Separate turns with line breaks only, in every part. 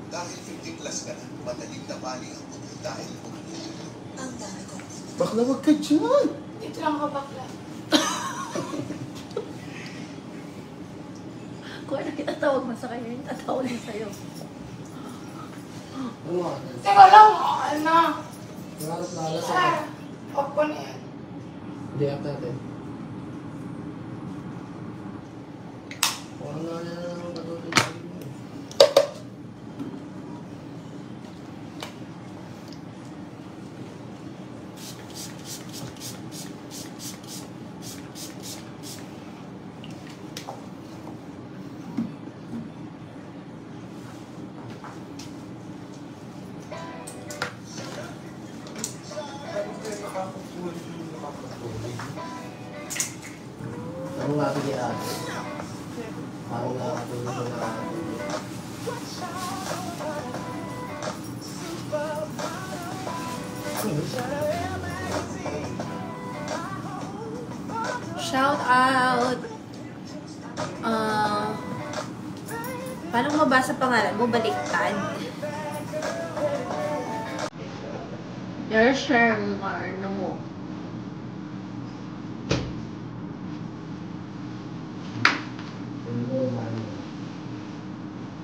Dahil 50 plus ka na, madaling namali ang puto dahil puto. Ang dami ko.
Bakla, wag ka dyan!
Dito lang ako bakla.
Kung ano kinatawag mo sa kanya, yung tatawag niya sa'yo.
Teka lang, ano na?
Nangarap na alas
Sir, off ko na yan.
Hindi, up natin. Parang nga na naman patuloy. Ang nga pilihan. Ang nga pilihan.
Shout out! Paano mabasa pangalan mo? Baliktad. You're sharing ano mo.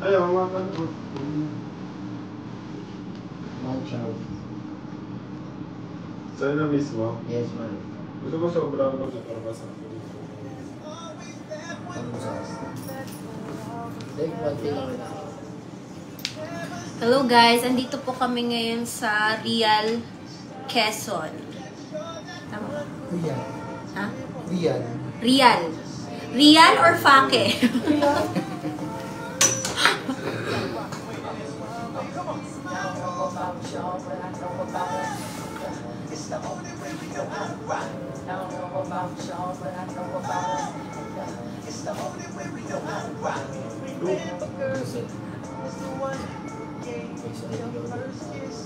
Ayaw, makan ko. Manchow.
Sa'yo na mismo?
Yes, man.
Gusto ko sobrang ako na para sa akin.
Ang masas. Like, one thing ako na.
Hello guys, andito po kami ngayon sa Real, Quezon. Tama ba?
Rian.
Ha?
Rian.
Real. Real or Fake?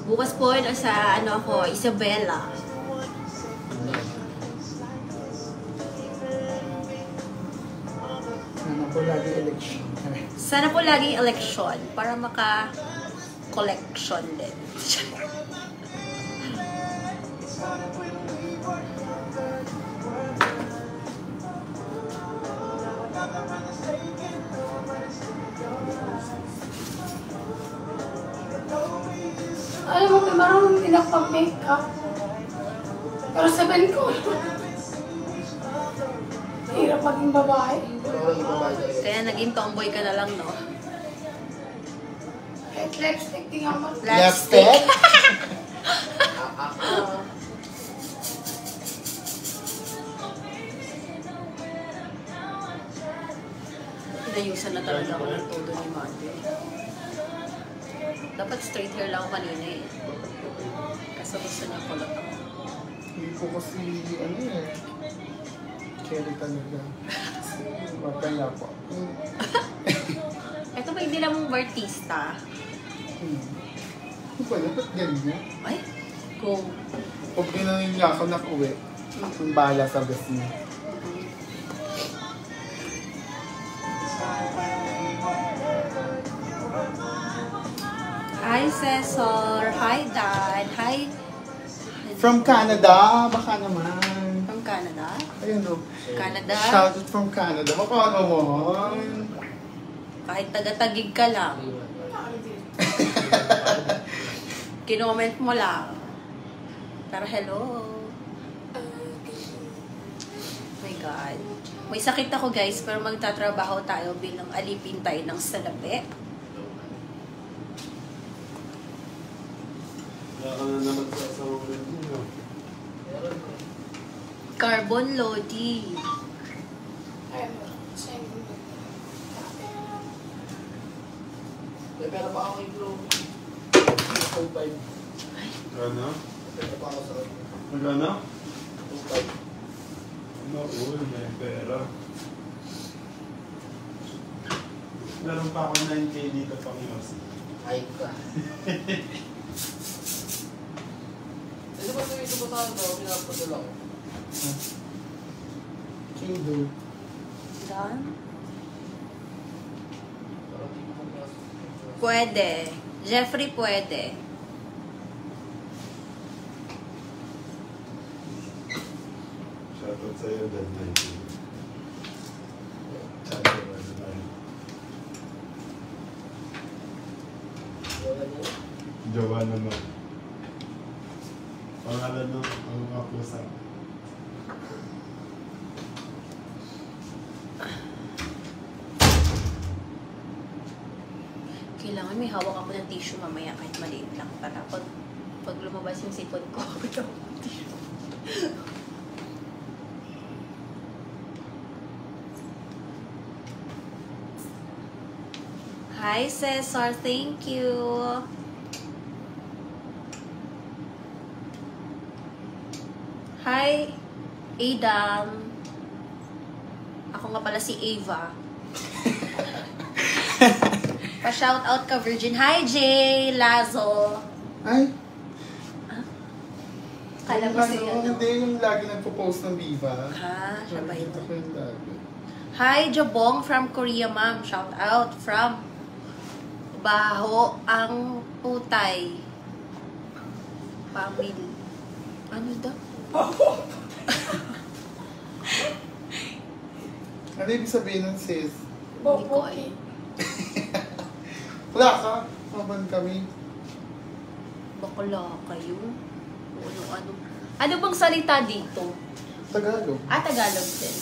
Bukas po sa ano ako, Isabela.
Sana po lagi election.
Sana po laging eleksyon para maka-collection din.
Alam mo, may marunong din ako pag-makeup. Pero sabihin ko, hirap maging babae.
Kaya naging tomboy ka na lang, no?
Kahit lipstick, di nga mo.
Lipstick? Inayusan na talaga ako ng todo ni Mate. Dapat straight hair lang ako kanina eh. Kasi gusto niya kulot ako.
Hindi ko kasi, ano eh, cherry talaga. Mapaya po.
Ito ba hindi lang mong Bartista?
Hindi pala, ba't ganyan?
Ay, kung...
Pag ginanin niya ako nakuwi, ang bahala sa gas niya.
Hi Hi, Cesar. Hi, Dad. Hi.
From Canada, baka naman.
From Canada?
Ayun o.
Canada?
Shout out from Canada. Baka naman.
Kahit taga-tagig ka lang. Kinoment mo lang. Pero hello. Oh my God. May sakit ako guys, pero magtatrabaho tayo bilang alipin tayo ng salapi.
Wala ka na naman sa asawang rin mo.
Carbon Lodi.
Ay, same.
May pera pa ako yung globe.
Ano?
Pera pa ako sa
Magana? Ano? Uy, may pera. Meron pa ako 9K dito pang yosi.
Ay ka.
Ano ba ito ba tayo? Pinapadala ko.
Kindo.
Dan?
Para di ko magastos.
Pwede. Jeffrey, pwede.
Shoutout sa'yo, Dad 9K. Shoutout ano tayo.
Wala niya.
Jowa naman. Pangalan ng ang mga pusa.
Kailangan may hawak ako ng tissue mamaya kahit maliit lang para pag lumabas yung sipon ko, hawak ako ng tissue. Hi, Cesar. Thank you. Hi, Adam. Ako nga pala si Ava. Pa-shoutout ka, Virgin. Hi, Jay Lazo.
Ay.
Kala mo si ano?
Hindi, yung lagi nagpo-post ng Viva.
Ha? Siya ba ito?
Ako yung lagi.
Hi, Jabong from Korea, ma'am. Shout out from Baho ang Putay. Family. Ano daw?
Ano ibig sabihin ng sis?
Hindi ko alam.
Wala ka. Maban kami.
Bakla kayo. Ano? Ano bang salita dito?
Tagalog.
Tagalog din.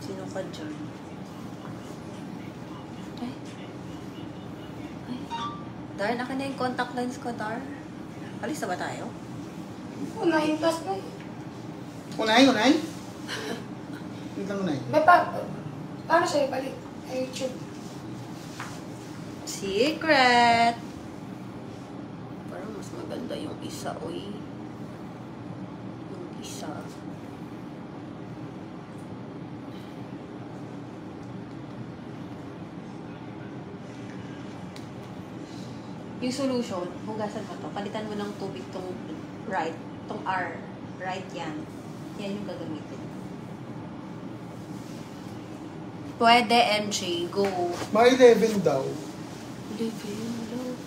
Sino ka dyan? Ay. Dar, naka na yung contact lens ko, Dar. Alis na ba tayo?
Unahin plus na.
Unay. Wait lang unay.
May paano siya ibalik? Ay, YouTube.
Secret! Parang mas maganda yung isa, oy. Yung isa. Yung solution, hugasan mo to. Palitan mo ng tubig tong right. Tong R. Right yan. Yan yung gagamitin. Pwede, MJ. Go.
Mga 11 daw.
Living love.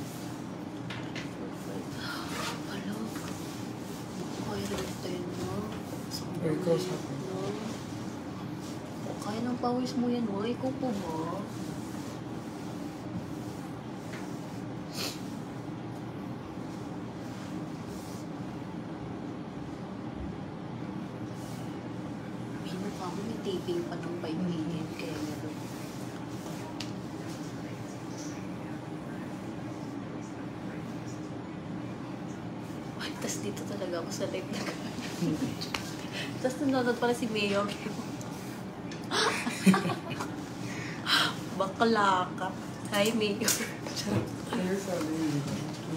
Hello. Makakailan din mo.
Very close ako.
Kaya ng pawis mo yan, o. Ikaw po ba? Pinaka mo, may taping pa ng 5 minutes. Kaya meron. Tapos dito talaga ako sa live na Tapos nanonood pala si Mayo. Bakla ka. Hi, Mayo.
Ano sabi?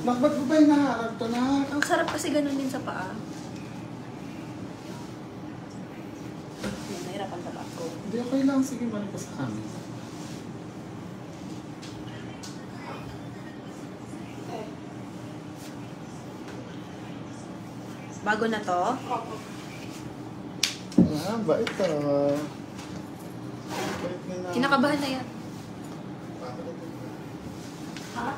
Ba't mo ba yung naharap to na?
Ang sarap kasi ganun din sa paa. Nahirapan pala ako.
Hindi, okay lang. Sige, balik ko sa amin.
Bago na to?
Opo.
Bait ah. Bait na.
Kinakabahan na yan.
Ha?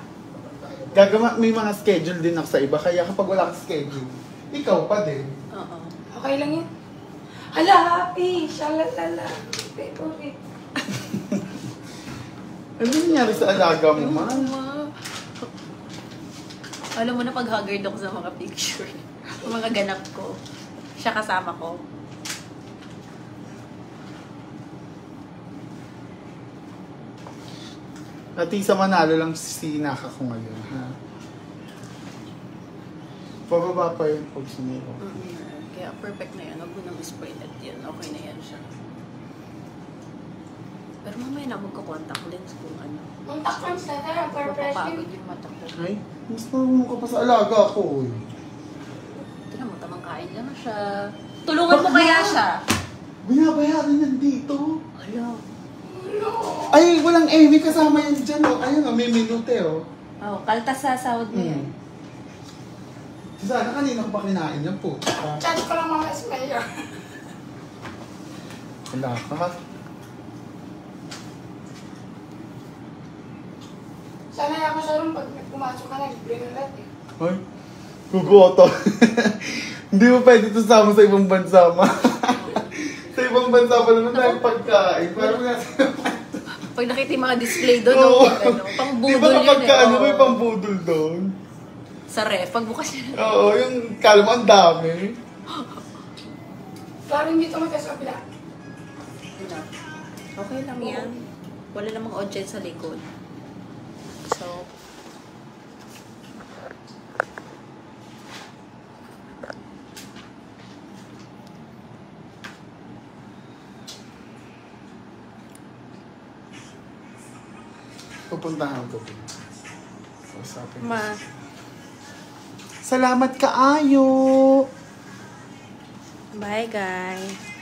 May mga schedule din ako sa iba, kaya kapag wala kang schedule, ikaw pa din.
Oo.
Okay lang yan. Hala, happy! Shalalala. Favorite.
Ano nangyari sa alaga mo, ma?
Alam mo na pag-haggard ako sa mga picture. Mga ganap ko. Siya kasama ko.
Pati sa Manalo lang si Naka ko ngayon, ha? Pababa pa yun pag sumiro.
Kaya perfect na yan. Huwag mo nang spray net yan. Okay na yan siya. Pero mamaya na magka-contact lens kung ano.
Contact lens na tayo. For fresh
Mapapagod yung mata ko.
Ay, mas marunong ka pa sa alaga ko, eh.
Ito na mo, tamang kain lang na siya. Tulungan mo kaya siya.
Binabayaran yan dito.
Hello.
Ay, walang Amy kasama yan dyan, oh. Ayun, oh, may minute, oh.
Oh, kaltas sa sahod mo yan.
Sana kanina ko pa kinain yan po.
Chat ko lang mga mayor.
Wala ka.
Sanay ako sa room pag pumasok ka na, libre na lahat eh.
Ay, gugoto. Hindi mo pwede ito sama sa ibang bansa, ma. Sa ibang bansa pa naman tayo pagkain. Parang nasa...
Pag nakita yung mga display doon,
Oo.
pang
Di
budol
ba
yun
kapag
eh.
ano,
Oo.
may pambudol doon?
Sa ref, pagbukas niya.
Oo, yung kala mo ang dami.
Parang dito mo tayo sa kabila.
Okay lang yan. Wala namang audience sa likod. So,
Pupuntahan ko. Usapin.
ma,
Salamat kaayo!
bye guys.